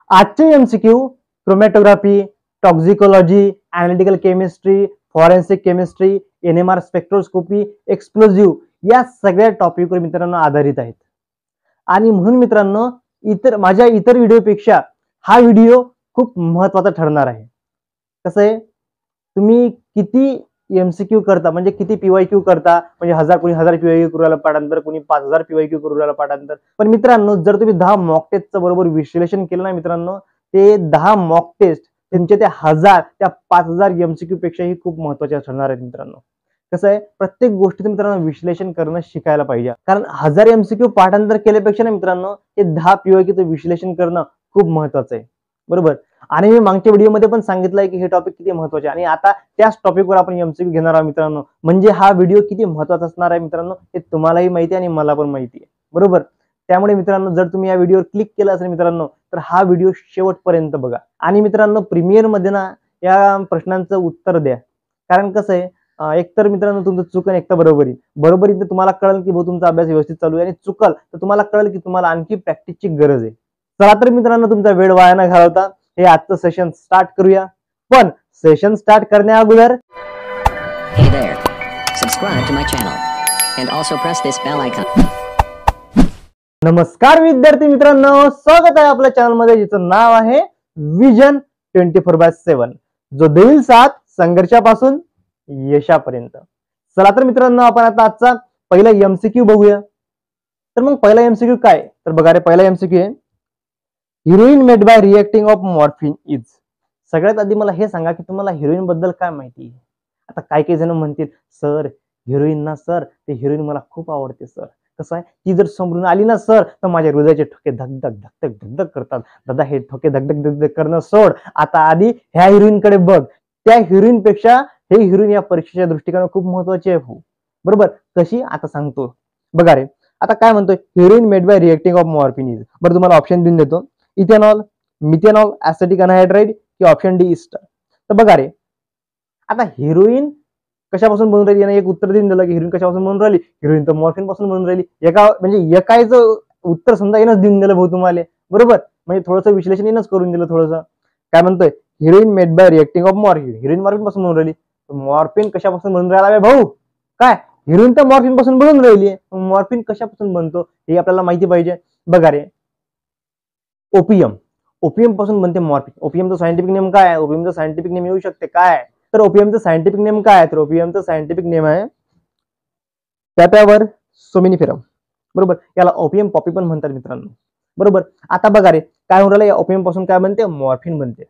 आजचे MCQ chromatography, toxicology, analytical chemistry, forensic chemistry, NMR spectroscopy, explosive या सगळ्या टॉपिकवर मित्रांनो आधारित आहेत। आणि म्हणून मित्रांनो माझ्या इतर व्हिडिओपेक्षा हा व्हिडिओ खूप महत्त्वाचा ठरणार आहे। कसं आहे, तुम्ही किती एमसीक्यू करता म्हणजे किती पीवायक्यू करता, म्हणजे 1000 कोणी 1000 पीवायक्यू करू राहिला पाठांतर, कोणी 5000 पीवायक्यू करू राहिला पाठांतर। पण मित्रांनो जर तुम्ही 10 मॉक टेस्टचं बरोबर विश्लेषण केलं ना मित्रांनो, ते 10 मॉक टेस्ट तुमच्या त्या 1000 त्या 5000 एमसीक्यू पेक्षाही खूप महत्त्वाचे ठरणार आहेत मित्रांनो। कसं आहे, प्रत्येक गोष्टीचं मित्रांनो विश्लेषण करणं शिकायला पाहिजे, कारण 1000 एमसीक्यू पाठांतर केल्यापेक्षा ना मित्रांनो ते 10 पीवायक्यूचं विश्लेषण करणं खूप महत्त्वाचं आहे, बरोबर। आणि मी मागच्या व्हिडिओमध्ये पण सांगितलंय की हे टॉपिक किती महत्त्वाचे आणि आता त्याच टॉपिकवर आपण एमसीक्यू घेणार आहोत मित्रांनो। म्हणजे हा व्हिडिओ किती महत्त्वाचा असणार आहे मित्रांनो हे तुम्हालाही माहिती आहे आणि मला पण माहिती आहे, बरोबर। त्यामुळे मित्रांनो जर तुम्ही या व्हिडिओवर क्लिक केलं असेल मित्रांनो तर हा व्हिडिओ शेवटपर्यंत बघा आणि मित्रांनो प्रीमियर मध्ये ना या प्रश्नांचं उत्तर द्या, कारण कसं आहे एकतर मित्रांनो तुमचं चुकन एकतर बरोबरी तर तुम्हाला कळेल की भाऊ तुमचा अभ्यास व्यवस्थित चालू आहे, आणि चुकल तर तुम्हाला कळेल की तुम्हाला आणखी प्रॅक्टिसची गरज आहे। चला तर मित्रांनो तुमचा वेळ वाया न घालवता हे आजचं सेशन स्टार्ट करूया। पण सेशन स्टार्ट करण्या अगोदर Hey there. Subscribe to my channel and also press this bell icon. नमस्कार विद्यार्थी मित्रांनो, स्वागत आहे आपल्या चॅनल मध्ये जिचं नाव आहे विजन 24/7, जो देईल साथ संघर्षापासून यशापर्यंत। चला तर मित्रांनो आपण आता आजचा पहिला एमसीक्यू बघूया। तर मग पहिला एमसीक्यू काय, तर बघा रे पहिला एमसीक्यू आहे heroin made by reacting of morphine is. सगळ्यात आधी मला हे सांगा की तुम्हाला हिरोईन बद्दल काय माहिती आहे। आता काही जण म्हणतील सर हिरोईन ना सर ते हिरोईन मला खूप आवडते सर, कसं आहे ती जर समोरून आली ना सर तर माझ्या हृदयाचे ठोके धक धक धक करतात। दादा हे ठोके धक धक करणं सोड, आता आधी ह्या हिरोईन कडे बघ, त्या हिरोईन पेक्षा हे हिरोईन या परीक्षेच्या दृष्टिकोनातून खूप महत्त्वाचे आहे भाऊ, बरोबर। कशी आता सांगतो बघा रे। आता काय म्हणतोय heroine made by reacting of morphine is, बरं तुम्हाला ऑप्शन देऊन देतो इथेनॉल, मिथेनॉल, ऍसिटिक अनहायड्राइड की ऑप्शन डी इस्टर। तर बघा रे आता हिरोईन कशापासून बनून राहिली, याने एक उत्तर देऊन दिलं की हिरोईन कशापासून बनून राहिली, हिरोईन तर मॉर्फिन पासून बनून राहिली। एका म्हणजे एकाचं उत्तर समजा येणंच देऊन दिलं भाऊ तुम्हाला, बरोबर। म्हणजे थोडंसं विश्लेषण येणंच करून दिलं थोडंसं। काय म्हणतोय heroine made by reacting of morphine, heroine morphine पासून बनून राहिली। मॉर्फिन कशापासून बनून राहिला भाऊ, काय हिरोईन तर मॉर्फिन पासून बनून राहिली आहे, मॉर्फिन कशापासून बनतो हे आपल्याला माहिती पाहिजे। बघा रे ओपियम पासून बनते मॉर्फिन। ओपियमचा सायंटिफिक नेम काय आहे, ओपियमचा सायंटिफिक नेम येऊ शकते काय, तर ओपियमचा सायंटिफिक नेम काय आहे, तर ओपियमचा सायंटिफिक नेम आहे पॅपॅवर सोमिनिफेरम, बरोबर। याला ओपियम पॉपी पण म्हणतात मित्रांनो, बरोबर। आता बघा रे काय होऊन राहिलं, या ओपियम पासून काय बनते, मॉर्फिन बनते।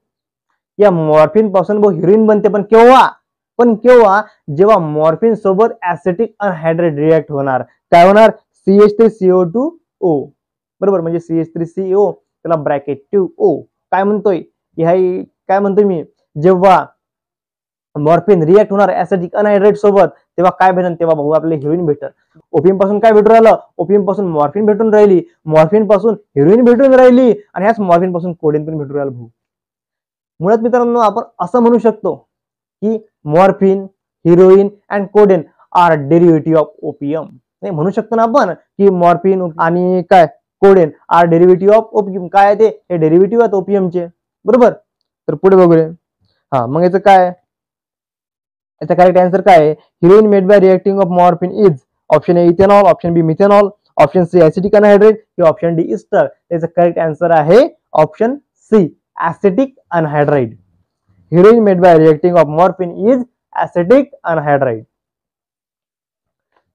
या मॉर्फिन पासून हिरोईन बनते, पण केव्हा जेव्हा मॉर्फिन सोबत ऍसिटिक अनहायड्रेट रिएक्ट होणार, काय होणार CH3CO2O, बरोबर। म्हणजे CH3CO त्याला ब्रॅकेट 2O काय म्हणतोय, काय म्हणतोय मी, जेव्हा मॉर्फिन रिएक्ट होणार ऍसिटिक अनहायड्रेट सोबत तेव्हा काय भेटन, तेव्हा भाऊ आपले हिरोईन भेटल। ओपियम पासून काय भेटून राहिलं, ओपियम पासून मॉर्फिन भेटून राहिली, मॉर्फिन पासून हिरोईन भेटून राहिली, आणि ह्याच मॉर्फिन पासून कोडेन पण भेटून राहिलं भाऊ। मुळात मित्रांनो आपण असं म्हणू शकतो की morphine, heroin and codeine are derivative of opium. नाही म्हणू शकतो ना आपण की मॉर्फिन आणि काय codeine are derivative of opium, काय आहे ते हे डेरिव्हेटिव्ह आहेत ओपियमचे, बरोबर। तर पुढे बघूया, हा मग याचं काय, याचा करेक्ट आन्सर काय आहे, heroin made by reacting of morphine is option A ethanol, option B methanol, option C acetic anhydrate की ऑप्शन डी इस्टर। याचा करेक्ट आन्सर आहे option C acetic anhydride. Heroin made by reacting of morphine is acetic anhydride.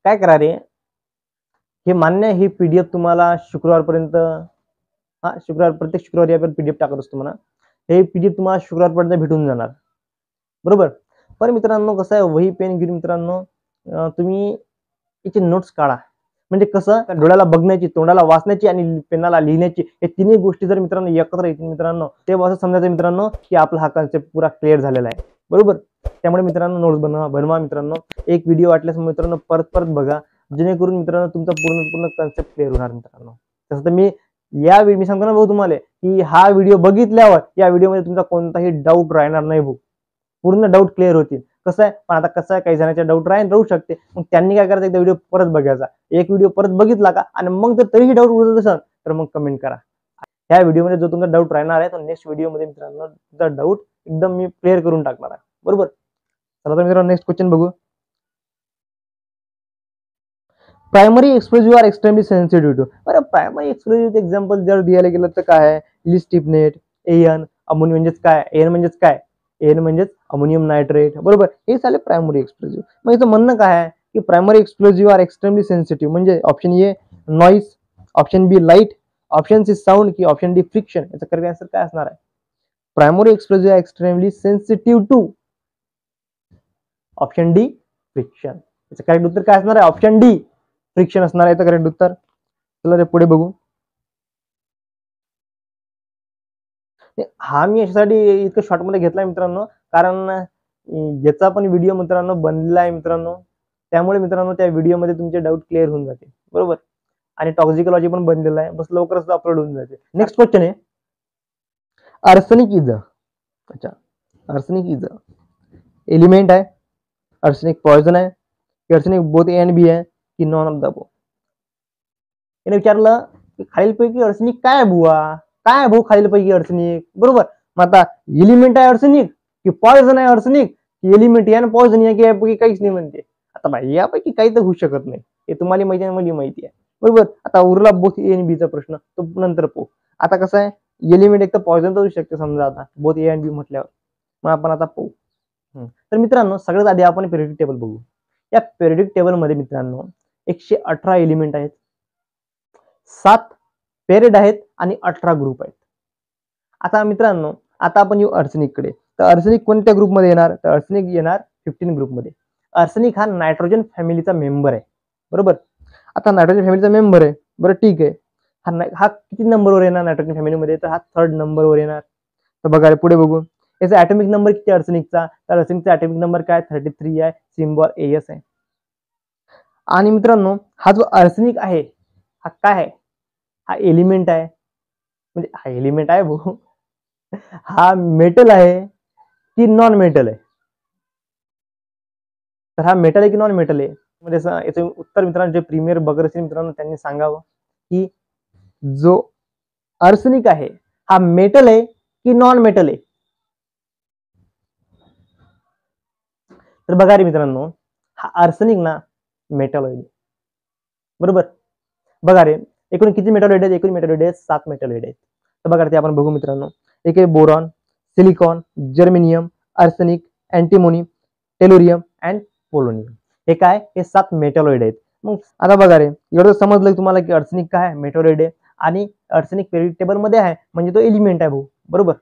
काय करा रे, हे मान्य ही PDF तुम्हाला शुक्रवारपर्यंत, प्रत्येक शुक्रवारी आपण पीडीएफ टाकत असतो म्हणा, हे पीडीएफ तुम्हाला शुक्रवारपर्यंत भेटून जाणार, बरोबर। पण मित्रांनो कसं आहे, वही पेन घेऊन मित्रांनो तुम्ही याची नोट्स काढा, म्हणजे कसं डोळ्याला बघण्याची, तोंडाला वाचण्याची आणि पेनाला लिहिण्याची हे तिन्ही गोष्टी जर मित्रांनो एकत्र येतील मित्रांनो, तेव्हा असं समजायचं मित्रांनो की आपला हा कन्सेप्ट पुरा क्लिअर झालेला आहे, बरोबर। त्यामुळे मित्रांनो नोट्स बनवा मित्रांनो। एक व्हिडिओ वाटल्यास मित्रांनो परत बघा, जेणेकरून मित्रांनो तुमचा पूर्ण कन्सेप्ट क्लिअर होणार मित्रांनो। तसं तर मी सांगतो ना भाऊ तुम्हाला की हा व्हिडिओ बघितल्यावर या व्हिडिओमध्ये तुमचा कोणताही डाऊट राहणार नाही भाऊ, पूर्ण डाऊट क्लिअर होतील। कसं आहे, पण आता कसं आहे काही जणांच्या डाऊट राहू शकते, मग त्यांनी काय करायचं, एकदा व्हिडिओ परत बघायचा, एक व्हिडिओ परत बघितला का आणि मग जर तरीही डाऊट उरत असेल तर मग कमेंट करा, ह्या व्हिडिओमध्ये जो तुमचा डाऊट राहणार आहे तो नेक्स्ट व्हिडिओमध्ये मित्रांनो तुमचा डाऊट एकदम मी क्लिअर करून टाकणार आहे, बरोबर. चला तर मित्रांनो नेक्स्ट क्वेश्चन बघू. Primary explosive are extremely sensitive to. बरं, प्रायमरी एक्सप्लोजिव्ह एक्झाम्पल जर द्यायला गेलं तर काय आहे, लिस्टिपनेट, एन, अमोनियम म्हणजेच काय, एन म्हणजेच काय, एन म्हणजेच अमोनियम नायट्रेट, बरोबर. हे झाले प्रायमरी एक्सप्लोजिव्ह. मग इथं म्हणणं काय आहे की primary explosive are extremely sensitive, म्हणजे option A noise, option B light, option C sound, की ऑप्शन डी फ्रिक्शन. याचा करेक्ट आन्सर काय असणार आहे? Primary explosive extremely sensitive to option D friction. याचं करेक्ट उत्तर काय असणार आहे? ऑप्शन डी फ्रिक्शन असणार आहे करेक्ट उत्तर. चला रे पुढे बघू. हा मी याच्यासाठी इतकं शॉर्ट मध्ये घेतलाय मित्रांनो, कारण ज्याचा पण व्हिडिओ मित्रांनो बनलेला आहे मित्रांनो, त्यामुळे मित्रांनो त्या व्हिडिओमध्ये तुमचे डाऊट क्लिअर होऊन जाते, बरोबर. आणि टॉक्सिकोलॉजी पण बनलेला आहे, बस लवकरच अपलोड होऊन जाते. नेक्स्ट क्वेश्चन आहे, आर्सेनिक इज अच्छा आर्सेनिक इज एलिमेंट आहे, आर्सेनिक पॉइझन आहे, की आर्सेनिक बोथ ए अँड बी आहे, की नॉन ऑफ द अबोव. याने विचारलं की खालीलपैकी आर्सेनिक काय बुवा, काय भाऊ खालीलपैकी आर्सेनिक, बरोबर. मग आता एलिमेंट आहे आर्सेनिक, की पॉइझन आहे आर्सेनिक, की एलिमेंट आहे आणि पॉइझन आहे, की यापैकी काहीच नाही म्हणते. आता भाई यापैकी काही तर होऊ शकत नाही, हे तुम्हाला माहिती आहे, मला माहिती आहे, बरोबर. आता उरला बोथ ए आणि बीचा प्रश्न, तो नंतर पाहू. आता कसं आहे, एलिमेंट एक तर पॉइझन तर होऊ शकते समजा, आता बोथ ए आणि बी म्हटल्यावर. मग आपण आता पाहू. तर मित्रांनो सगळ्यात आधी आपण पेरियोडिक टेबल बघू. या पेरियोडिक टेबल मध्ये मित्रांनो 118 एलिमेंट आहेत, 7 पेरियड आहेत आणि 18 ग्रुप आहेत. आता मित्रांनो आता आपण येऊ आर्सेनिक कडे. तर आर्सेनिक कोणत्या ग्रुपमध्ये येणार? तर आर्सेनिक येणार 15 ग्रुपमध्ये. आर्सेनिक हा नायट्रोजन फॅमिलीचा मेंबर आहे, बरोबर. आता नायट्रोजन फॅमिलीचा मेंबर आहे, बरं ठीक आहे. हा किती नंबरवर येणार नायट्रोजन फॅमिलीमध्ये? तर हा 3rd नंबरवर येणार. तर बघा पुढे बघू. याचा ऍटॉमिक नंबर किती आर्सेनिकचा? तर आर्सेनिकचा ऍटॉमिक नंबर काय? 33 आहे, सिम्बॉल AS आहे. आणि मित्रांनो हा जो आर्सेनिक आहे हा काय आहे? हा एलिमेंट आहे, म्हणजे हा एलिमेंट आहे भाऊ, हा मेटल आहे की नॉन मेटल आहे? तर हा मेटल आहे की नॉन मेटल आहे? म्हणजे याचं उत्तर मित्रांनो जे प्रीमियर बघत असतील मित्रांनो त्यांनी सांगावं की जो आर्सेनिक आहे हा मेटल आहे की नॉन मेटल आहे? तर बघा रे मित्रांनो, हा आर्सेनिक ना मेटलॉइड आहे, बरोबर. बघा रे एकूण किती मेटलॉइड आहेत? एकूण मेटलॉइड आहेत 7 मेटलॉइड आहेत. तर बघा ते आपण बघू मित्रांनो. एक आहे boron, silicon, germanium, arsenic, antimony, tellurium and polonium. हे काय? हे 7 मेटलॉइड आहेत. मग आता बघा रे एवढं समजलं तुम्हाला की आर्सेनिक काय आहे? मेटलॉइड आहे आणि आर्सेनिक पेरियोडिक टेबल मध्ये आहे म्हणजे तो एलिमेंट आहे भाऊ, बरोबर.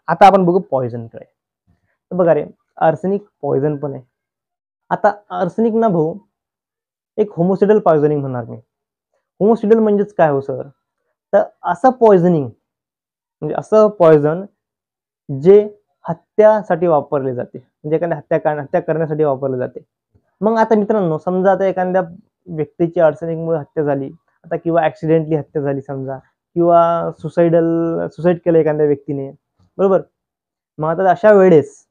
आता आपण बघू पॉइझन कडे. तर बघा रे आर्सेनिक पॉइझन पण आहे. आता आर्सेनिक ना भाऊ एक होमोसिडल पॉइझनिंग म्हणणार मी. होमोसिडल म्हणजेच काय हो सर? तर असं पॉइझनिंग म्हणजे असं पॉइझन जे हत्यासाठी वापरले जाते, म्हणजे एखाद्या हत्या करण्यासाठी वापरले जाते. मग आता मित्रांनो समजा आता एखाद्या व्यक्तीची आर्सेनिकमुळे हत्या झाली, आता किंवा ऍक्सिडेंटली हत्या झाली समजा, किंवा सुसाईड केलं एखाद्या व्यक्तीने, बरोबर. मग आता अशा वेळेस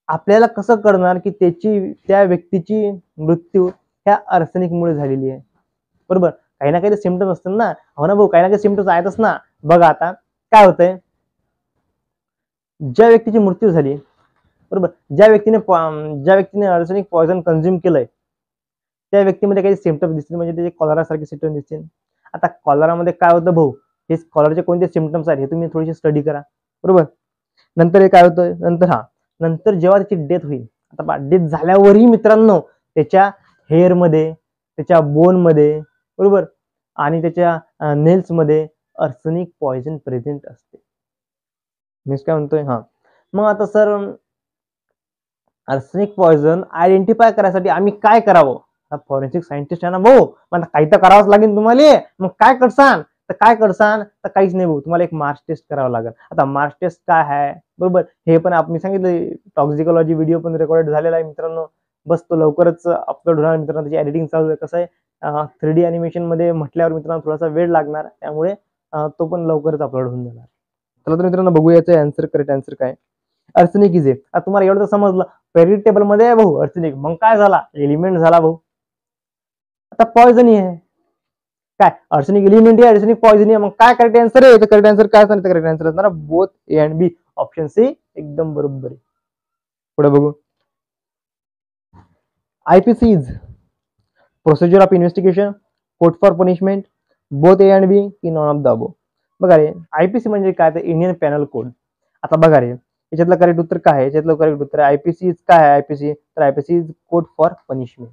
आपल्याला कसं कळणार की त्या व्यक्तीची मृत्यू ह्या आर्सेनिकमुळे झालेली आहे, बरोबर. काही ना काही सिम्पटम्स असतात ना, हो ना भाऊ, काही ना काही सिम्पटम्स आहेतच ना. बघा आता काय होतंय, ज्या व्यक्तीची मृत्यू झाली, बरोबर, ज्या व्यक्तीने आर्सेनिक पॉइझन कंझ्युम केलंय त्या व्यक्तीमध्ये काही सिम्पटम्स दिसतील, म्हणजे त्याचे कॉलरा सारखे सिम्पटम्स दिसतील. आता कॉलरामध्ये काय होतं भाऊ, हे कॉलरचे कोणते सिम्पटम्स आहेत हे तुम्ही थोडीशी स्टडी करा, बरोबर. नंतर हे काय होतं, नंतर जेव्हा त्याची डेथ होईल, आता डेथ झाल्यावरही मित्रांनो त्याच्या हेअर मध्ये, त्याच्या बोन मध्ये, बरोबर, आणि त्याच्या नेल्स मध्ये आर्सेनिक पॉइझन प्रेझेंट असते. मी काय म्हणतोय, हा. मग आता सर आर्सेनिक पॉइझन आयडेंटिफाय करायसाठी आम्ही काय करावं? फॉरेन्सिक सायंटिस्ट आहे ना भाऊ, मग काही तर करावंच लागेल तुम्हाला. मग काय करसान? तर काहीच नाही भाऊ, तुम्हाला एक मार्क्स टेस्ट करावं लागेल. आता मार्क्स टेस्ट काय आहे, बरोबर, हे पण मी सांगितलं टॉक्सिकोलॉजी व्हिडिओ पण रेकॉर्ड झालेला आहे मित्रांनो. बस तो लवकरच अपलोड होणार मित्रांनो. त्याची एडिटिंग चालू आहे. कसं आहे 3D अॅनिमेशन मध्ये म्हटल्यावर मित्रांनो थोडासा वेळ लागणार, त्यामुळे तो पण लवकरच अपलोड होऊन जाणार. चला तर मित्रांनो बघूया याचं आन्सर, करेक्ट आन्सर काय. आर्सेनिक इज तुम्हाला एवढं तर समजलं पेरियोडिक टेबल मध्ये आहे भाऊ आर्सेनिक, मग काय झाला? एलिमेंट झाला भाऊ. आता पॉइझन आहे, काय आर्सेनिक एलिमेंट आहे, आर्सेनिक पॉइझन आहे. मग काय करेक्ट आन्सर आहे? करेक्ट आन्सर काय असणार? करेक्ट आन्सर असणार both A and B. Option C एकदम बरोबर आहे. पुढे बघू. IPC is procedure of investigation, court for punishment, both A and B की नॉन ऑफ द अबो. बघा रे, आयपीसी म्हणजे काय? तर इंडियन पॅनल कोड. आता बघा रे, याच्यातलं करेक्ट उत्तर काय आहे? याच्यातलं करेक्ट उत्तर आयपीसी इज काय आहे? आयपीसी तर IPC is code for punishment.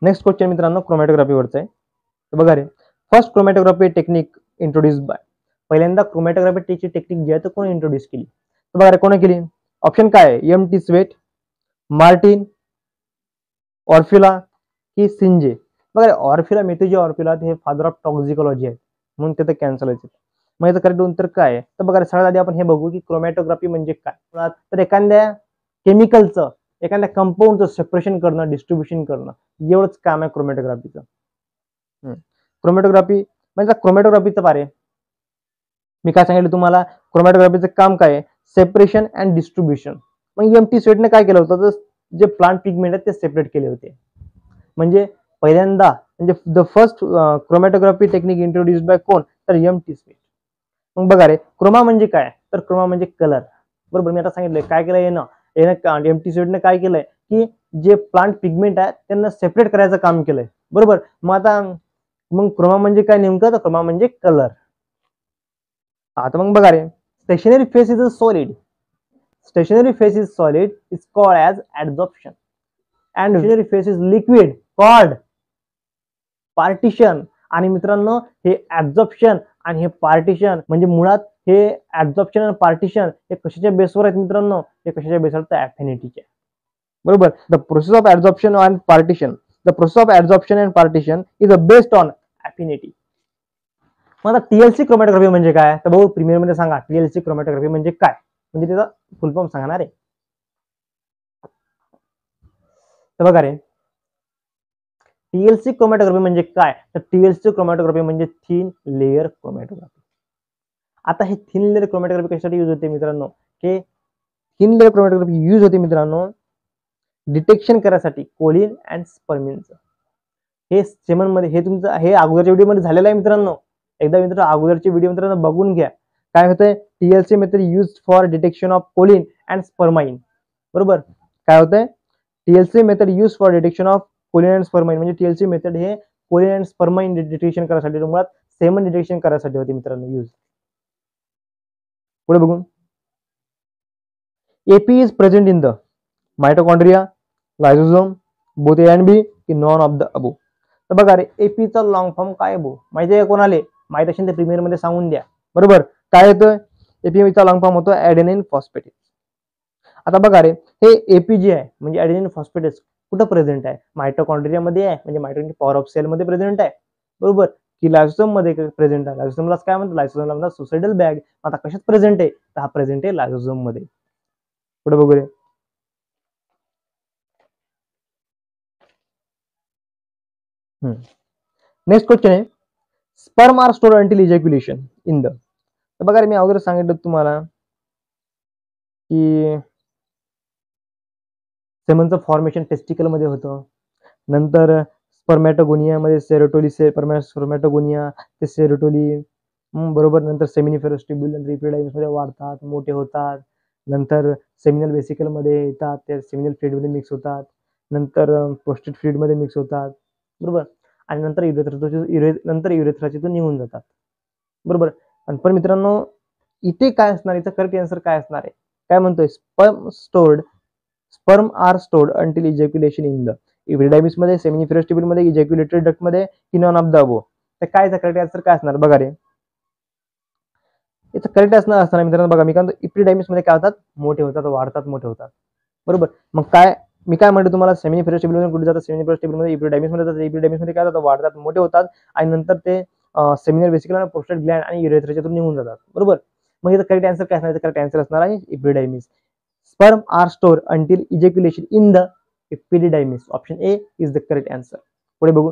Next question मित्रांनो क्रोमॅटोग्राफीवरचा आहे. तर बघा रे, first chromatography technique introduce by. पहिल्यांदा क्रोमॅटोग्राफीची टेक्निक जी आहे तर कोणी इंट्रोड्यूस केली? तर बघा रे, कोणी केली? ऑप्शन काय आहे? एम.टी. स्वेट, मार्टिन, ऑर्फ्युला की सिंजे. बघा ऑर्फ्युला, मेथ्यूजी ऑर्फ्युला हे फादर ऑफ टॉक्झिकॉलॉजी आहे, म्हणून ते कॅन्सल व्हायचे. मग याचं करेक्ट उत्तर काय आहे? तर बघा सगळ्यात आधी आपण हे बघू की क्रोमॅटोग्राफी म्हणजे काय. तर एखाद्या केमिकलचं, एखाद्या कंपाऊंडचं सेपरेशन करणं, डिस्ट्रीब्युशन करणं, एवढंच काम आहे क्रोमॅटोग्राफीचं. क्रोमॅटोग्राफी म्हणजे क्रोमॅटोग्राफीचं पारे मी काय सांगितलं तुम्हाला, क्रोमॅटोग्राफीचं काम काय आहे? Separation and distribution. मग एम.टी. स्वेटने काय केलं होतं? तर जे प्लांट पिगमेंट आहेत ते सेपरेट केले होते. म्हणजे पहिल्यांदा म्हणजे the first chromatography technique introduce bye कोण? तर एम.टी. स्वेट. मग बघा रे, क्रोमा म्हणजे काय? तर क्रोमा म्हणजे कलर. बरोबर, मी आता सांगितलंय काय केलंय एम.टी. स्वेटने काय केलंय की जे प्लांट पिगमेंट आहे त्यांना सेपरेट करायचं काम केलंय. बरोबर, मग आता मग क्रोमा म्हणजे काय नेमकं? तर क्रोमा म्हणजे कलर. आता मग बघा रे, stationary phase is a solid. Stationary phase is solid is called as adsorption and stationary phase is liquid called partition. आणि मित्रांनो हे ऍब्झॉर्प्शन आणि हे पार्टिशन म्हणजे मुळात हे ऍब्झॉर्प्शन आणि पार्टिशन हे कशाच्या बेसवर आहेत मित्रांनो? हे कशाच्या बेसवर? तर ॲफिनिटीच्या. बरोबर, the process of absorption and partition, the process of absorption and partition is a based on affinity. मग आता टीएलसी क्रोमॅटोग्राफी म्हणजे काय? तर भाऊ प्रीमियर मध्ये सांगा टीएलसी क्रोमॅटोग्राफी म्हणजे काय, म्हणजे त्याचा फुल फॉर्म सांगणार आहे. तर बघा रे, टीएलसी क्रोमॅटोग्राफी म्हणजे काय? तर टीएलसी क्रोमॅटोग्राफी म्हणजे थिन लेयर क्रोमॅटोग्राफी. आता हे थिन लेयर क्रोमॅटोग्राफी कशासाठी यूज होते मित्रांनो? हे थिन लेयर क्रोमॅटोग्राफी यूज होते मित्रांनो डिटेक्शन करायसाठी कोलिन अँड स्पर्मिनचं. हे सेमन मध्ये हे तुमचं हे अगोदरच्या व्हिडिओमध्ये झालेलं आहे मित्रांनो. एकदा मित्रांनो अगोदरचे व्हिडिओ मित्रांनो बघून घ्या. काय होतंय? TLC method use for detection of choline and spermine. बरोबर, काय होतंय? TLC method use for detection of choline and spermine. म्हणजे टीएलसी मेथड हे कोलिन अँड स्पर्माइन डिटेक्शन करायसाठी, मुळात सेमन डिटेक्शन करायसाठी होते मित्रांनो यूज. पुढे बघू. AP is present in the mitochondria, lysosome, both A and B की नॉन ऑफ द अबो. तर बघा रे, एपीचा लॉंग फॉर्म काय आहे? माहिती आहे कोणाले? माहिती असेल तर प्रीमियर मध्ये सांगून द्या. बरोबर, काय येतोय? एपीचा लॉंग फॉर्म होतो ऍडेनिन फॉस्फेटेज. आता बघा रे, हे एपी जे आहे म्हणजे ऍडेनिन फॉस्फेटेज कुठं प्रेझेंट आहे? मायटोकॉन्ड्रिया मध्ये आहे, म्हणजे मायटोकॉन्ड्रिया पॉवर ऑफ सेल मध्ये प्रेझेंट आहे. बरोबर, की लायझोसोम मध्ये प्रेझेंट आहे? लायझोसोमला काय म्हणतात? लायझोसोमला म्हणतात सुसाइडल बॅग. आता कशात प्रेझेंट आहे? तर हा प्रेझेंट आहे लायझोसोम मध्ये. पुढे बघू रे. नेक्स्ट क्वेश्चन आहे sperm are stored until ejaculation in the. तर बघा रे, मी अगोदर सांगितलं तुम्हाला की सेमनचं फॉर्मेशन टेस्टिकल मध्ये होतं, नंतर स्पर्मॅटोगोनिया मध्ये स्पर्मॅटोगोनिया ते सेरोटोली. बरोबर, नंतर सेमिनिफेरस ट्यूब्यूल नंतर इपिडायमिस मध्ये वाढतात, मोठे होतात, नंतर सेमिनल वेसिकल मध्ये येतात, ते सेमिनल फ्लुइड मध्ये मिक्स होतात, नंतर प्रोस्टेट फ्लुइड मध्ये मिक्स होतात. बरोबर, आणि नंतर युरेथ्राचे निघून जातात. बरोबर, आणि पण मित्रांनो इथे काय असणार? याचं करेक्ट आन्सर काय असणार आहे? काय म्हणतोय? Sperm are stored until ejaculation in the epididymis मध्ये, सेमिनिफेरस ट्यूब्यूल मध्ये, इजॅक्युलेटरी डक्ट मध्ये की नॉन ऑफ द अबो. तर काय करेक्ट आन्सर काय असणार? बघा रे, याचं करेक्ट असणार मित्रांनो. बघा मी काय म्हणतो, इपिडायमिस मध्ये काय होतात? मोठे होतात, वाढतात, मोठे होतात. बरोबर, मग काय मी काय म्हणतो तुम्हाला? सेमिनिफेरस ट्यूब्यूल मध्ये कुठे जातात? सेमिनिफेरस ट्यूब्यूल मध्ये इपिडायमिस मध्ये जातात. इपिडायमिस मध्ये काय होतात? वाढतात, मोठे होतात, आणि नंतर ते सेमिनल वेसिकल, प्रोस्टेट ग्लँड आणि युरेथ्राच्यातून निघून जातात. बरोबर, मग याचं करेक्ट आन्सर काय असणार? करेक्ट आन्सर असणार आहे epididymis. Sperm are store until ejaculation in the epididymis. Option A is the correct answer. पुढे बघू.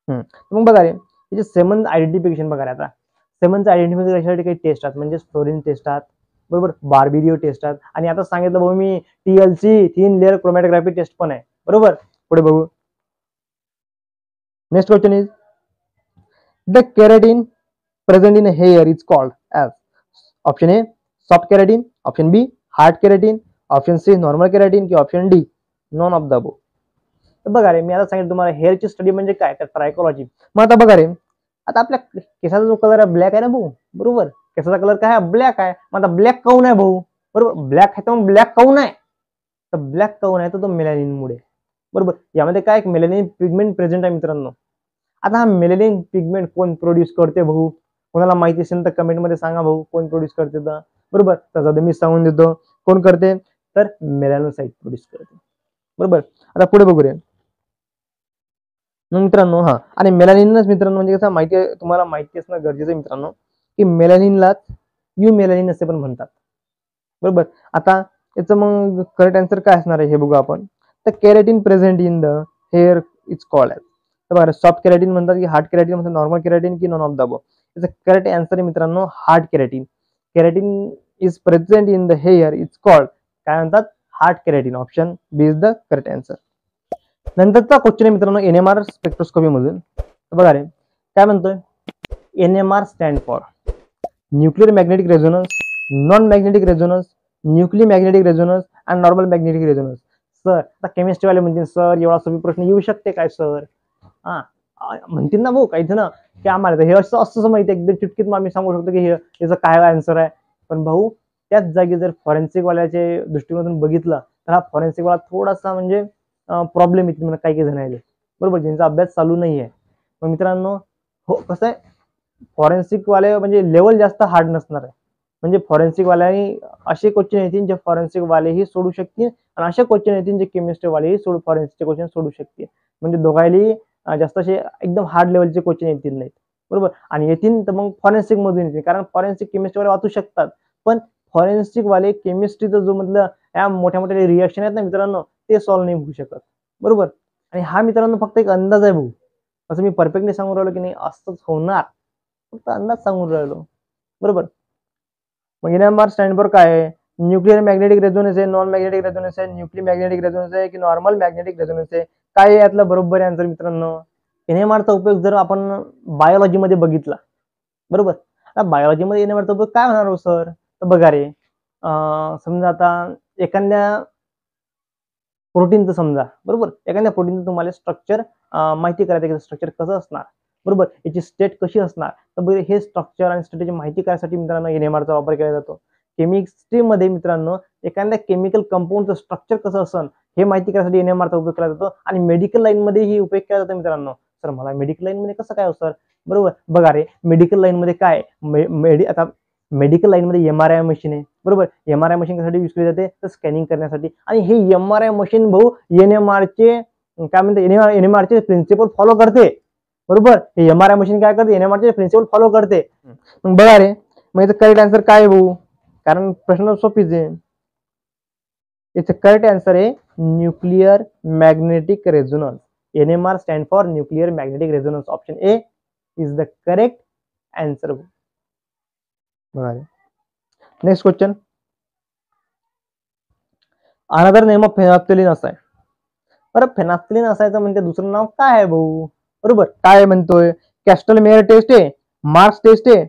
मग बघा रे, जे सेमन आयडेंटिफिकेशन बघा रे, आता सेमनचं आयडेंटिफिकेशन करण्यासाठी काही टेस्ट आहेत, म्हणजे फ्लोरिन टेस्ट आहेत. बरोबर, बार्बिरियो टेस्ट आहेत, आणि आता सांगितलं भाऊ मी TLC thin layer chromatography test पण आहे. बरोबर. पुढे बघू. Next question is the keratin present in hair is called as. Option A soft keratin, option B hard keratin, option C normal keratin की option D none of the above. तर बघा रे, मी आता सांगितलं तुम्हाला हेअरची स्टडी म्हणजे काय, तर ट्रायकोलॉजी. मग आता बघा रे, आता आपल्या केसाचा जो कलर आहे ब्लॅक आहे ना भाऊ, बरोबर. केसाचा कलर काय आहे, ब्लॅक आहे. मग आता ब्लॅक काऊन आहे भाऊ, बरोबर. ब्लॅक आहे तर मग ब्लॅक काऊन आहे, तर ब्लॅक काऊन आहे तर तो मेलॅनिन मुळे, बरोबर. यामध्ये काय मेलॅनिन पिगमेंट प्रेझेंट आहे मित्रांनो. आता हा मेलॅनिन पिगमेंट कोण प्रोड्यूस करते भाऊ, कोणाला माहिती असेल तर कमेंटमध्ये सांगा भाऊ, कोण प्रोड्यूस करते तर, बरोबर. तर मी सांगून देतो कोण करते, तर मेलॅनोसाइट प्रोड्यूस करते, बरोबर. आता पुढे बघू रे मित्रांनो. हा, आणि मेलॅनिनच मित्रांनो म्हणजे कसं माहिती आहे, तुम्हाला माहिती असणं गरजेचं आहे मित्रांनो, की मेलॅनिनलाच यू मेलॅनिन असे पण म्हणतात, बरोबर. आता याचं मग करेक्ट आन्सर काय असणार आहे हे बघू आपण. तर keratin present in the hair is called as. तर बघा, सॉफ्ट केराटिन म्हणतात की हार्ड केराटिन म्हणतात, नॉर्मल केराटिन की नॉन ऑफ द अबोव. याचं करेक्ट आन्सर आहे मित्रांनो hard keratin. Keratin is present in the hair is called, काय म्हणतात, hard keratin. Option B is the correct answer. नंतरचा क्वेश्चन आहे मित्रांनो एनएमआर स्पेक्ट्रोस्कोपी मधून. बघा रे काय म्हणतोय, NMR stand for nuclear magnetic resonance, non magnetic resonance, nuclear magnetic resonance आणि नॉर्मल मॅग्नेटिक रेझोनन्स. सर आता केमिस्ट्री वाले म्हणतील सर एवढा सोपी प्रश्न येऊ शकते काय सर, हा म्हणतील ना भाऊ काही ना, की आम्हाला हे असं माहिती एकदम चिटकीत आम्ही सांगू शकतो की याचं काय आन्सर आहे. पण भाऊ त्याच जागी जर फॉरेन्सिक वाल्याच्या दृष्टिकोनातून बघितलं तर हा फॉरेन्सिक वाला थोडासा म्हणजे प्रॉब्लेम येते मला काही जण आहे, बरोबर, ज्यांचा अभ्यास चालू नाही आहे. मग मित्रांनो हो कसं आहे, फॉरेन्सिक वाले म्हणजे लेवल जास्त हार्ड नसणार आहे. म्हणजे फॉरेन्सिक वाल्यानी असे क्वेश्चन येतील जे फॉरेन्सिक वालेही सोडू शकतील आणि असे क्वेश्चन येतील जे केमिस्ट्री वालेही फॉरेन्सिकचे क्वेश्चन सोडू शकतील. म्हणजे दोघांनी जास्त असे एकदम हार्ड लेवलचे क्वेश्चन येतील नाहीत, बरोबर. आणि येतील तर मग फॉरेन्सिक मधून येतील, कारण फॉरेन्सिक केमिस्ट्री वाले वाचू शकतात. पण फॉरेन्सिक वाले केमिस्ट्रीचा जो मधलं या मोठ्या मोठ्या रिएक्शन आहेत ना मित्रांनो, ते सॉल्व्ह नाही होऊ शकत, बरोबर. आणि हा मित्रांनो फक्त एक अंदाज आहे भाऊ, असं मी परफेक्टली सांगून राहिलो की नाही असंच होणार, फक्त अंदाज सांगून राहिलो, बरोबर. मग एनएमआर स्टँड फॉर काय आहे, न्यूक्लियर मॅग्नेटिक रेझोनन्स आहे, नॉन मॅग्नेटिक रेझोनन्स आहे, न्यूक्लियर मॅग्नेटिक रेझोनन्स आहे की नॉर्मल मॅग्नेटिक रेझोनन्स आहे, काय यातलं बरोबर आहे आन्सर मित्रांनो. एनएमआरचा उपयोग जर आपण बायोलॉजीमध्ये बघितला, बरोबर. आता बायोलॉजीमध्ये एनएमआरचा उपयोग काय होणार हो सर, तर बघा रे समजा आता एखाद्या प्रोटीनचं समजा, बरोबर, एखाद्या प्रोटीनचं तुम्हाला स्ट्रक्चर माहिती करायचं की स्ट्रक्चर कसं असणार, बरोबर, याची स्टेट कशी असणार. तर हे स्ट्रक्चर आणि स्टेटची माहिती करायसाठी मित्रांनो एनएमआरचा वापर केला जातो. केमिस्ट्रीमध्ये मित्रांनो एखाद्या केमिकल कंपाऊंडचं स्ट्रक्चर कसं असेल हे माहिती करण्यासाठी एनएमआरचा उपयोग केला जातो. आणि मेडिकल लाईनमध्ये ही उपयोग केला जातो मित्रांनो. सर मला मेडिकल लाईनमध्ये कसं काय हो सर, बरोबर. बघा रे मेडिकल लाईनमध्ये काय आता मेडिकल लाईनमध्ये एमआरआय मशीन आहे, बरोबर. एमआरआय मशीन कशासाठी यूज केली जाते, तर स्कॅनिंग करण्यासाठी. आणि हे एमआरआय मशीन भाऊ एनएमआरचे काय म्हणते, एनएमआरचे प्रिन्सिपल फॉलो करते, बरोबर. हे एमआरआय मशीन काय करते, एनएमआरचे प्रिन्सिपल फॉलो करते. मग बघा रे मग याचं करेक्ट आन्सर काय भाऊ, कारण प्रश्न सोपीच आहे. याचं करेक्ट आन्सर आहे nuclear magnetic resonance. NMR stand for nuclear magnetic resonance. Option A is the correct answer. बघा next question, another name of phenolphthalein असं आहे. बरं फेनॉल्फ्थेलिन असायचं म्हणजे दुसरं नाव काय आहे भाऊ, बरोबर. काय म्हणतोय, कॅस्टल मेयर टेस्ट आहे, मार्क्स टेस्ट आहे,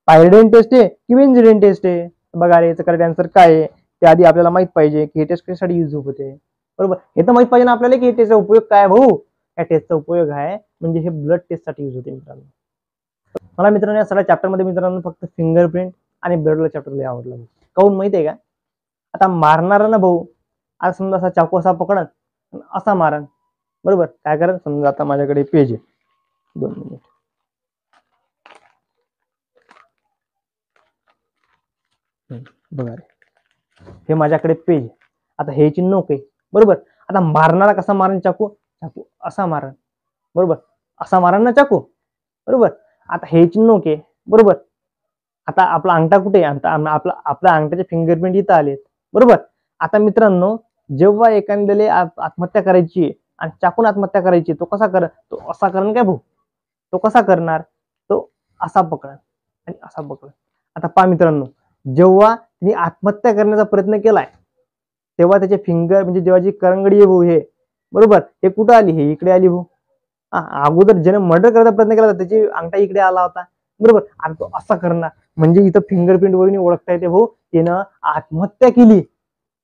पायरिडेन टेस्ट आहे की विन्झिडेन टेस्ट आहे. बघा रे याचं करेक्ट आन्सर काय आहे, ते आधी आपल्याला माहित पाहिजे की हे टेस्ट कशासाठी युज होते, बरोबर. हे तर माहित पाहिजे ना आपल्याला की हे टेस्टचा उपयोग काय भाऊ. या टेस्टचा उपयोग आहे म्हणजे हे ब्लड टेस्टसाठी युज होते मित्रांनो. मला मित्रांनो या सगळ्या चॅप्टरमध्ये मित्रांनो फक्त फिंगरप्रिंट आणि ब्लडला चॅप्टर लय आवडला. काऊन माहिती आहे का, आता मारणार ना भाऊ, आज समजा असा चाकू असा पकडन असा मारण, बरोबर. काय करा समजा आता माझ्याकडे पेज आहे, 2 मिनिट. बघा रे हे माझ्याकडे पेज, आता हे ची नोक आहे, बरोबर. आता मारणारा कसा मारण चाकू, चाकू असा मारण, बरोबर, असा मारण ना चाकू, बरोबर. आता हे ची नोक आहे, बरोबर. आता आपला अंगठा कुठे आहे, आपल्या अंगठ्याचे फिंगरप्रिंट इथं आले, बरोबर. आता मित्रांनो जेव्हा एखाद्याला आत्महत्या करायची आणि चाकून आत्महत्या करायची, तो कसा कर, तो असा करण काय भाऊ, तो कसा करणार, तो असा पकडा आणि असा पकडा. आता पहा मित्रांनो जेव्हा तिने आत्महत्या करण्याचा प्रयत्न केलाय तेव्हा त्याचे फिंगर म्हणजे जेव्हा जी करंगडी आहे भाऊ हे बरोबर. हे कुठं आली, हे इकडे आली भाऊ. अगोदर ज्याने मर्डर करायचा प्रयत्न केला त्याची अंगठा इकडे आला होता, बरोबर. आणि तो असा करणार, म्हणजे इथं फिंगरप्रिंट वरून ओळखता येते भाऊ त्यानं आत्महत्या केली.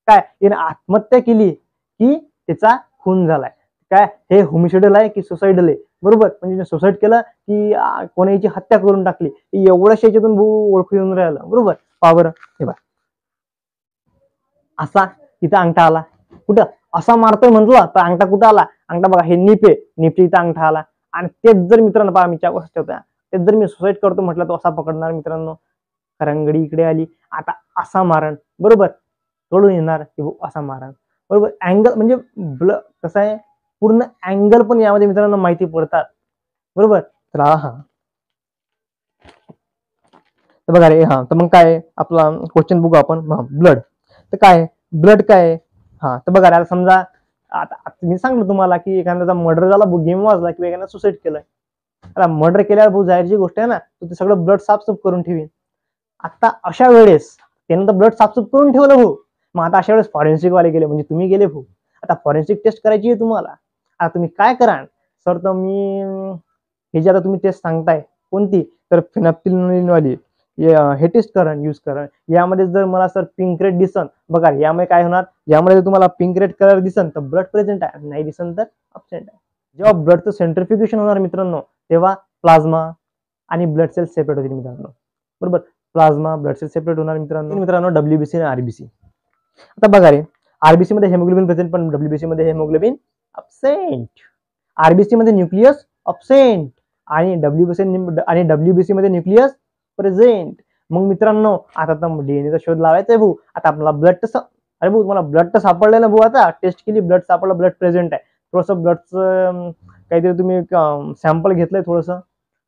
काय, याने आत्महत्या केली की त्याचा खून झालाय. काय, हे होमिसाइडल आहे की सुसाइडल आहे, बरोबर. म्हणजे सुसाईड केलं की कोणाची हत्या करून टाकली, एवढ्याच याच्यातून भाऊ ओळखू येऊन राहिलं, बरोबर. पहा बरं, हे बघा असा इथं अंगठा आला. कुठं असा मारतोय म्हटलं तर अंगठा कुठं आला, अंगठा बघा हे नीप आहे, नीपच्या इथं अंगठा आला. आणि तेच जर मित्रांनो पहा मी ठेवता, तेच जर मी सुसाईड करतो म्हटलं तो असा पकडणार मित्रांनो, करंगडी इकडे आली. आता असा मारण, बरोबर, कळून येणार की भाऊ असा मारण, बरोबर. अँगल म्हणजे कसं आहे, पूर्ण अँगल पण यामध्ये मित्रांनो माहिती पडतात, बरोबर. तर हा तर बघा रे, तर मग काय आपला क्वेश्चन बघू आपण. ब्लड तर काय, ब्लड काय. तर बघा रे, आता समजा आता मी सांगलो तुम्हाला की एखाद्याचा मर्डर झाला, गेम वाजला किंवा एखाद्या सुसाईड केलं. आता मर्डर केल्यावर भाऊ जाहीरची गोष्ट आहे ना, तो ते सगळं ब्लड साफसूफ करून ठेवीन. आता अशा वेळेस त्यानं तर ब्लड साफसूफ करून ठेवलं भाऊ. मग आता अशा वेळेस फॉरेन्सिक वाले गेले, म्हणजे तुम्ही गेले भाऊ. आता फॉरेन्सिक टेस्ट करायची आहे तुम्हाला. आता तुम्ही काय कराल सर, तर मी हे जे आता तुम्ही टेस्ट सांगताय कोणती, तर फिनॅप्थिलिन वाली हे टेस्ट करा, यूज करा. यामध्ये जर मला सर पिंक रेड दिसन, बघा यामध्ये काय होणार, यामध्ये तुम्हाला पिंक रेड कलर दिसन तर ब्लड प्रेझेंट आहे, नाही दिसन तर अब्सेंट आहे. जेव्हा ब्लडचं सेंट्रिफ्युगेशन होणार मित्रांनो, तेव्हा प्लाझ्मा आणि ब्लड सेल्स सेपरेट होतील मित्रांनो, बरोबर. प्लाझ्मा ब्लड सेल सेपरेट होणार मित्रांनो डब्ल्यूबीसी आणि आरबीसी. आता बघा रे, आरबीसी मध्ये हेमोग्लोबिन प्रेझेंट पण डब्ल्यूबीसी मध्ये हेमोग्लोबिन अब्सेंट. आरबीसी मध्ये न्यूक्लियस अब्सेंट आणि डब्ल्यूबीसी मध्ये न्यूक्लियस प्रेझेंट. मग मित्रांनो आता डीएनएचा शोध लावायचा आहे भाऊ. आता आपला ब्लड तर अरे भाऊ तुम्हाला ब्लड तर सापडलं ना भाऊ, आता टेस्ट केली ब्लड सापडलं, ब्लड प्रेझेंट आहे. थोडंसं ब्लडचं काहीतरी तुम्ही सॅम्पल घेतलंय थोडंसं.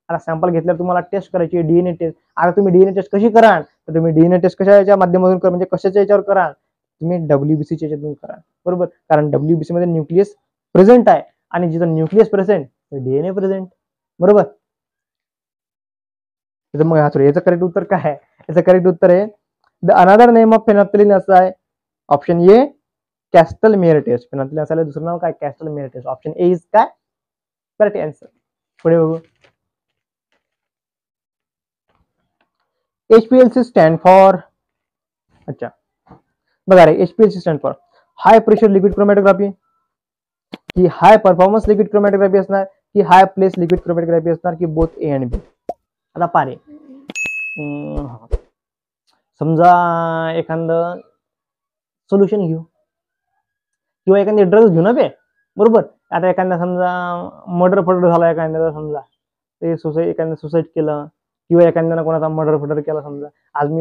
आता सॅम्पल घेतल्यावर तुम्हाला टेस्ट करायची डीएनए टेस्ट. आता तुम्ही डीएनए टेस्ट कशी कराल, तर तुम्ही डीएनए टेस्ट कशाच्या माध्यमातून करा, म्हणजे कशाच्या याच्यावर कराल, तुम्ही डब्ल्यूबीसीच्या याच्यातून करा, बरोबर. कारण डब्ल्यूबीसी मध्ये न्यूक्लियस प्रेझेंट आहे आणि जिथं न्यूक्लियस प्रेझेंट डीएनए प्रेझेंट, बरोबर. मग याचं करेक्ट उत्तर काय आहे, याचं करेक्ट उत्तर आहे द अनदर नेम ऑफ फेनॉल्फथालीन असं आहे. Option A कॅस्टलमेयर taste. फेनॉल्फथालीन असायला दुसरं नाव काय, कॅस्टलमेयर टेस्ट. ऑप्शन ए इज काय करेक्ट आन्सर. पुढे बघू. HPLC स्टँड फॉर, अच्छा बघा रे, HPLC stand for high pressure liquid chromatography, की हाय परफॉर्मन्स लिक्विड क्रोमॅटोग्राफी असणार, की हाय प्लेस लिक्विड क्रोमॅटोग्राफी असणार, की बोथ ए आणि बी. आता पारे समजा एखादं सोल्युशन घेऊ किंवा एखादी ड्रग्स घेऊ ना बे, बरोबर. आता एखादा समजा मर्डर झाला एखाद्याचा, समजा ते एखाद्याने सुसाईड केलं किंवा एखाद्यानं कोणाचा मर्डर केला, समजा आज मी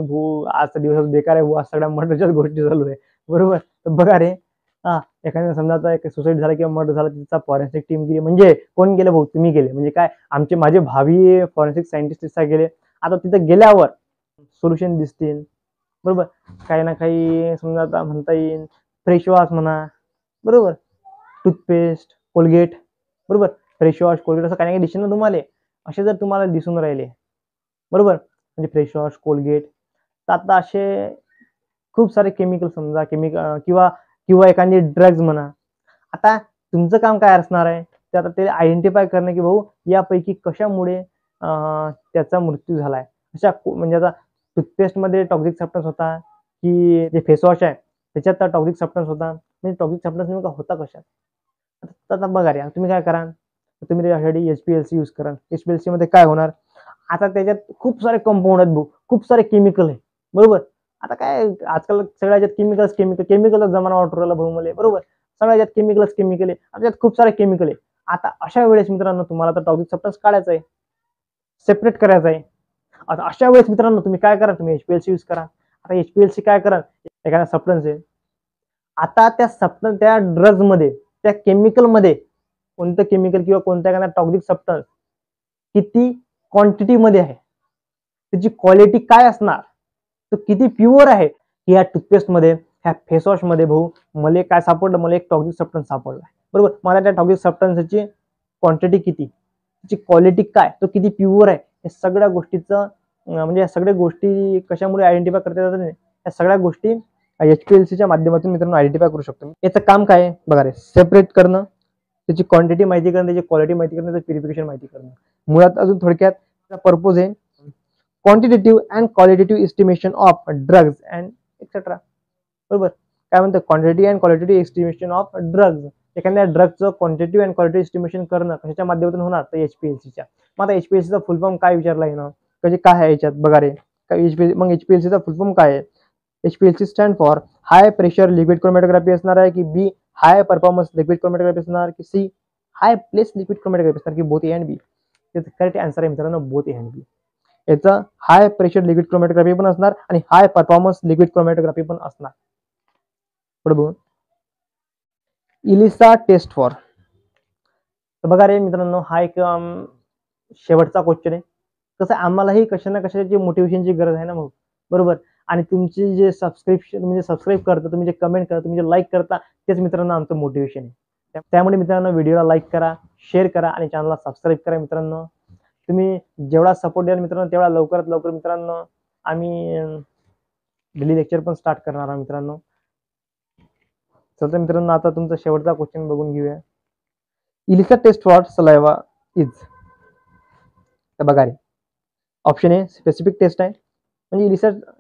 आजचा दिवस बेकार आहे आज सगळ्या मर्डरच्याच गोष्टी चालू आहे, बरोबर. तर बघा रे, एखाद्या समजा आता एक सुसाईड झाला किंवा मर्डर झाला, तिचा फॉरेन्सिक टीम गेली, म्हणजे कोण गेले भाऊ, तुम्ही गेले, म्हणजे काय माझे भावी फॉरेन्सिक सायंटिस्ट गेले. आता तिथे गेल्यावर सोल्युशन दिसतील, बरोबर. काही ना काही समजा आता म्हणता येईल फ्रेश वॉश म्हणा, बरोबर, टूथपेस्ट, कोलगेट, बरोबर, फ्रेश वॉश, कोलगेट असं काही दिसेल ना तुम्हाला. असे जर तुम्हाला दिसून राहिले, बरोबर, म्हणजे फ्रेश वॉश, कोलगेट, तर आता असे खूप सारे केमिकल समजा किंवा एखादी ड्रग्ज म्हणा. आता तुमचं काम काय असणार आहे, ते आता ते आयडेंटिफाय करणं की भाऊ यापैकी कशामुळे त्याचा मृत्यू झालाय. अशा म्हणजे आता टूथपेस्टमध्ये टॉक्सिक सबस्टन्स होता, की जे फेस वॉश आहे त्याच्यात टॉक्सिक सबस्टन्स होता, म्हणजे टॉक्सिक सबस्टन्स नेमका होता कशात. आता बघा रे, तुम्ही काय करा, तुम्ही त्यासाठी HPLC यूज करा. HPLC मध्ये काय होणार, आता त्याच्यात खूप सारे कंपाऊंड आहेत भाऊ, खूप सारे केमिकल आहे, बरोबर. आता काय आजकाल सगळ्याच्यात केमिकलचा जमाना वाटू राहिला भाऊ मला, बरोबर. सगळ्याच्यात केमिकल आहे, त्याच्यात खूप सारे केमिकल आहे. आता अशा वेळेस मित्रांनो तुम्हाला तर टॉक्सिक सबस्टन्स काढायचा आहे, सेपरेट करायचा आहे. आता अशा वेळेस मित्रांनो तुम्ही काय करा, तुम्ही HPLC यूज करा. आता HPLC काय करा, एखादा सबस्टन्स आहे, आता त्या ड्रग्ज मध्ये, त्या केमिकल मध्ये कोणतं केमिकल किंवा कोणत्या एखादा टॉक्सिक सबस्टन्स किती क्वांटिटी मध्ये आहे, त्याची क्वालिटी काय असणार, तो किती प्युअर आहे. या टूथपेस्ट मध्ये, ह्या फेस वॉश मध्ये भाऊ मला काय सापडलं, मला एक टॉक्सिक सबस्टन्स सापडला, बरोबर. मला त्या टॉक्सिक सबस्टन्सची क्वांटिटी किती, त्याची क्वालिटी काय, तो किती प्युअर आहे, या सगळ्या गोष्टीचं म्हणजे या सगळ्या गोष्टी कशामुळे आयडेंटिफाय करता येतात, या सगळ्या गोष्टी HPLCच्या माध्यमातून मित्रांनो आयडेंटिफाय करू शकतो. याचं काम काय आहे बघा रे, सेपरेट करणं, त्याची क्वांटिटी माहिती करणं, त्याची क्वालिटी माहिती करणं, त्याचं प्युरिफिकेशन माहिती करणं. मुळात अजून थोडक्यात पर्पज आहे quantitative and qualitative estimation of drugs and etcetera. बरोबर, काय म्हणतं quantity and qualitative estimation of drugs. एखाद्या ड्रगचं क्वांटिटी अँड क्वालिटी एस्टिमेशन करणं कशाच्या माध्यमातून होणार तर HPLCच्या. मग आता HPLCचा फुल फॉर्म काय विचारला आहे ना, म्हणजे काय आहे याच्यात बघा रे, मग HPLCचा फुल फॉर्म काय आहे. HPLC stand for high pressure liquid chromatography असणार आहे की बी हाय परफॉर्मन्स लिक्विड क्रोमॅटोग्राफी असणार की सी हाय प्लेस लिक्विड क्रोमॅटोग्राफी असणार की बोथ ए अँड बी. त्याचं करेक्ट आन्सर आहे मित्रांनो बोथ ए अँड बी. याचा हाय प्रेशर लिक्विड क्रोमॅटोग्राफी पण असणार आणि हाय परफॉर्मन्स लिक्विड क्रोमॅटोग्राफी पण असणार. पुढे बघू इलिसा टेस्ट फॉर. तर बघा रे मित्रांनो, हा एक शेवटचा क्वेश्चन आहे. कसं आम्हालाही कशा ना कशाची मोटिवेशनची गरज आहे ना मग, बरोबर. आणि तुमची जे सबस्क्रिप्शन म्हणजे सबस्क्राईब करता, तुम्ही जे कमेंट करता, तुम्ही जे लाईक करता, तेच मित्रांनो आमचं मोटिवेशन आहे. त्यामुळे मित्रांनो व्हिडिओला लाईक करा, शेअर करा आणि चॅनलला सबस्क्राईब करा मित्रांनो. तुम्ही जेवढा सपोर्ट द्याल मित्रांनो तेवढा लवकरात लवकर मित्रांनो आम्ही डेली लेक्चर पण स्टार्ट करणार आहोत मित्रांनो. चला मित्रांनो आता तुमचा शेवटचा क्वेश्चन बघून घेऊया. Elisa test for saliva is. तर बघा रे, ऑप्शन ए स्पेसिफिक टेस्ट आहे, म्हणजे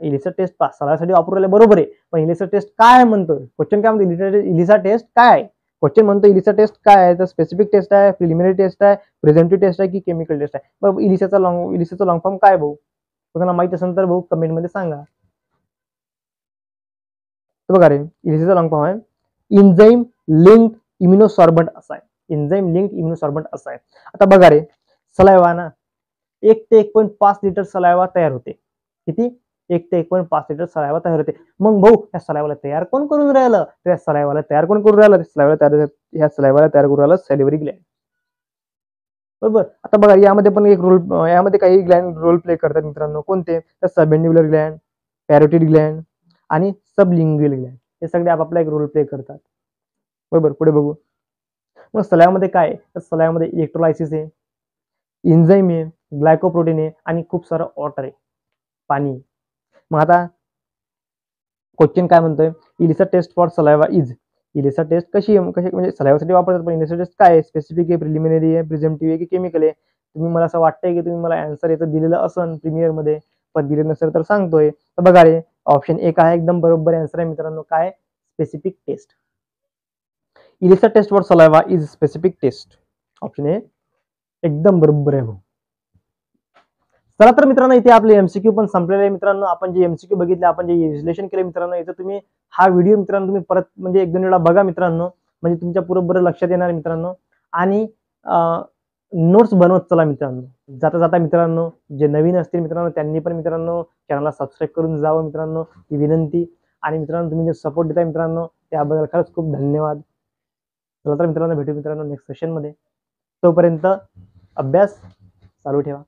इलिसा टेस्ट पास सलाइवासाठी वापरलेला बरोबर आहे. पण इलिसा टेस्ट काय म्हणतोय, क्वेश्चन काय म्हणतो इलिसा टेस्ट काय आहे. क्वेश्चन म्हणतो इलिसा टेस्ट काय आहे, तर स्पेसिफिक टेस्ट आहे, प्रिलिमिनरी टेस्ट आहे, प्रेझेंटिव्ह टेस्ट आहे की केमिकल टेस्ट आहे. बरं इलिसाचा लॉंग फॉर्म काय भाऊ, बघा माहिती असेल तर भाऊ कमेंट मध्ये सांगा. तर बघा रे, इलिसाचा लॉंग फॉर्म आहे एन्झाइम लिंक्ड इम्युनोसॉर्बंट असा आहे. एन्झाइम लिंक्ड इम्युनोसॉर्बंट असा आहे. आता बघा रे, सलाइवा ना 1 ते 1.5 लिटर सलाइवा तयार होते. किती 1 ते 1.5 लिटर सलाइवा तयार होते. मग भाऊ या सलाइवाला तयार कोण करून राहिलं, त्या सलाइवाला तयार कोण करून राहिलं, ह्या सलाइवाला तयार करून राहिलं सॅलिव्हरी ग्लँड. बरोबर. आता बघा यामध्ये पण एक रोल, यामध्ये काही ग्लँड रोल प्ले करतात मित्रांनो. कोणते, तर सबमेंडिब्युलर ग्लँड, पॅरोटिड ग्लँड आणि सबलिंग्युअल ग्लँड. हे सगळे आपापला एक रोल प्ले करतात. बरोबर. पुढे बघू. मग सलाइवामध्ये काय, तर सलाइवामध्ये इलेक्ट्रोलायसिस आहे, एन्झाइम आहे, ग्लायकोप्रोटीन आहे आणि खूप सारं वॉटर आहे, पाणी. मग आता क्वेश्चन काय म्हणतोय, ELISA test for saliva is. ELISA test कशी म्हणजे सलाइवासाठी वापरतात, पण इलिसा टेस्ट काय आहे, स्पेसिफिक आहे, प्रिलिमिनरी आहे, प्रिझेंटिव्ह आहे की केमिकल आहे. तुम्ही मला असं वाटतंय की तुम्ही मला आन्सर याचं दिलेलं असन प्रीमियर मध्ये, पण दिलेलं नसेल तर सांगतोय. तर बघा रे, ऑप्शन एक आहे एकदम बरोबर आन्सर आहे मित्रांनो. काय, specific test. ELISA test for saliva is specific test. Option A एकदम बरोबर आहे. चला तर मित्रांनो इथे आपले एमसीक्यू पण संपलेले आहे मित्रांनो. आपण जे एमसीक्यू बघितले, आपण जे विश्लेषण केले मित्रांनो, याचं तुम्ही हा व्हिडिओ मित्रांनो तुम्ही परत म्हणजे 1-2 वेळा बघा मित्रांनो, म्हणजे तुमच्या बरोबर लक्षात येणार मित्रांनो. आणि नोट्स बनवत चला मित्रांनो. जाता जाता मित्रांनो जे नवीन असतील मित्रांनो त्यांनी पण मित्रांनो चॅनलला सबस्क्राईब करून जावं मित्रांनो, ही विनंती. आणि मित्रांनो तुम्ही जे सपोर्ट देताय मित्रांनो त्याबद्दल खरंच खूप धन्यवाद. चला तर मित्रांनो भेटू मित्रांनो नेक्स्ट सेशन मध्ये. तोपर्यंत अभ्यास चालू ठेवा.